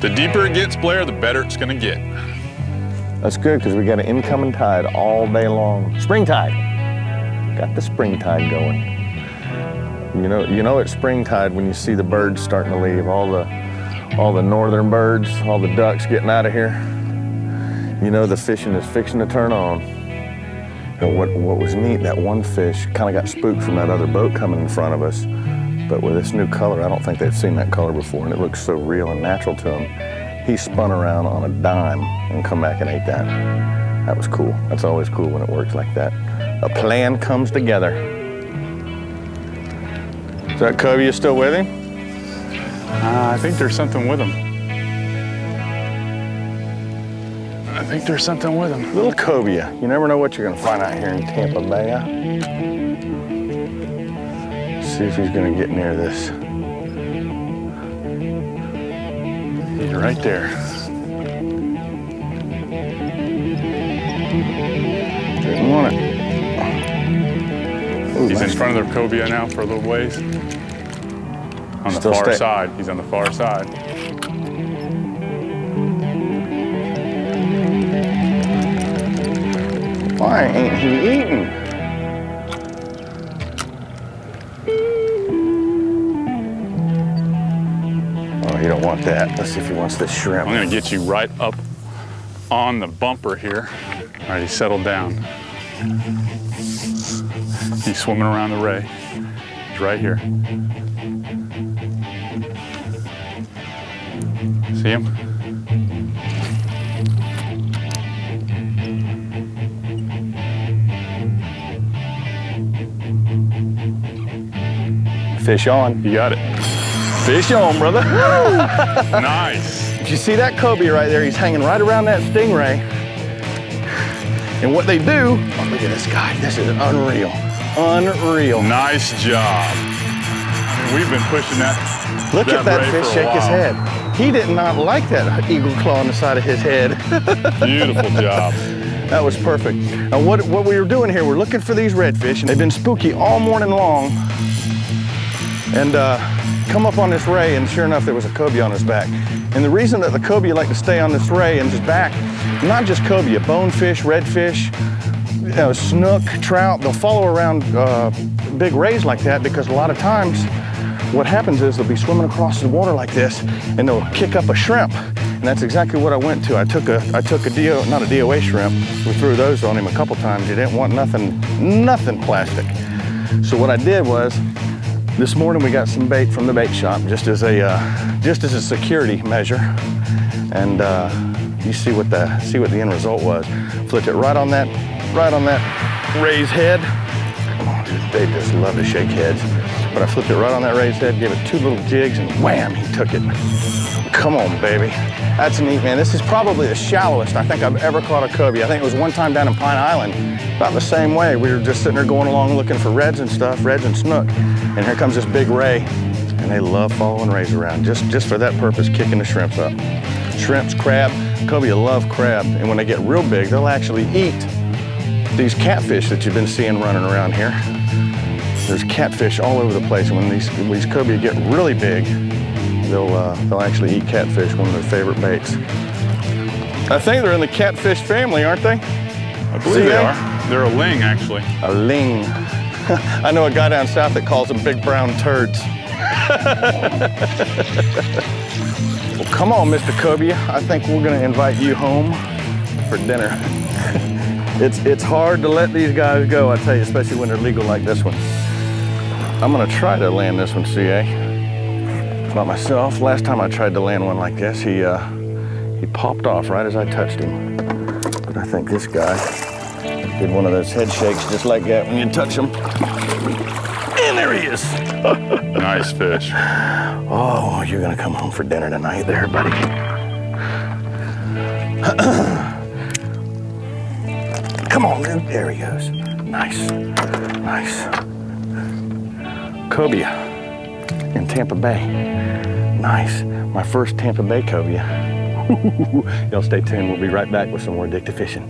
The deeper it gets, Blair, the better it's gonna get. That's good, because we got an incoming tide all day long. Spring tide. Got the spring tide going. You know it's spring tide when you see the birds starting to leave. All the northern birds, all the ducks getting out of here. You know the fishing is fixing to turn on. And what was neat, that one fish kind of got spooked from that other boat coming in front of us. But with this new color, I don't think they've seen that color before, and it looks so real and natural to them. He spun around on a dime and come back and ate that. That was cool. That's always cool when it works like that. A plan comes together. Is that Cobia still with him? I think there's something with him. I think there's something with him. Little Cobia. You never know what you're gonna find out here in Tampa Bay. Huh? See if he's gonna get near this. He's right there. Didn't want it. Ooh, He's nice. in front of the Cobia now for a little ways. On the far side. He's on the far side. Why ain't he eating? Oh, you don't want that. Let's see if he wants this shrimp. I'm gonna get you right up on the bumper here. All right, he's settled down. He's swimming around the ray. He's right here. See him? Fish on. You got it. Fish on, brother. Nice. Did you see that Cobia right there? He's hanging right around that stingray. And what they do, oh, look at this guy. This is unreal. Unreal. Nice job. We've been pushing that. Look at that ray fish for a shake his while. head. He did not like that eagle claw on the side of his head. Beautiful job. That was perfect. Now what we were doing here, we're looking for these redfish, and they've been spooky all morning long. And come up on this ray, and sure enough, there was a cobia on his back. And the reason that the cobia like to stay on this ray and his back, not just cobia, bonefish, redfish, snook, trout, they'll follow around big rays like that, because a lot of times what happens is they'll be swimming across the water like this, and they'll kick up a shrimp. And that's exactly what I went to. I took a not a DOA shrimp. We threw those on him a couple times. He didn't want nothing plastic. So what I did was, this morning we got some bait from the bait shop, just as a security measure. And you see what the end result was. Flipped it right on that ray's head. Come on, dude, they just love to shake heads. But I flipped it right on that ray's head, gave it 2 little jigs, and wham, he took it. Come on, baby. That's neat, man. This is probably the shallowest I think I've ever caught a cobia. I think it was one time down in Pine Island, about the same way. We were just sitting there going along looking for reds and stuff, reds and snook. And here comes this big ray. And they love following rays around, just for that purpose, kicking the shrimps up. Shrimps, crab, cobia love crab. And when they get real big, they'll actually eat these catfish that you've been seeing running around here. There's catfish all over the place, and when these cobia get really big, they'll actually eat catfish, one of their favorite baits. I think they're in the catfish family, aren't they? I believe they are. They're a ling, actually. A ling. I know a guy down south that calls them big brown turds. Well, come on, Mr. Cobia. I think we're gonna invite you home for dinner. It's hard to let these guys go, I tell you, especially when they're legal like this one. I'm gonna try to land this one, CA. Not myself. Last time I tried to land one like this, he popped off right as I touched him. But I think this guy did one of those head shakes just like that when you touch him. And there he is. Nice fish. Oh, you're gonna come home for dinner tonight there, buddy. Come on, man. There he goes. Nice, nice. Cobia in Tampa Bay. Nice. My first Tampa Bay cobia. Y'all stay tuned. We'll be right back with some more addictive fishing.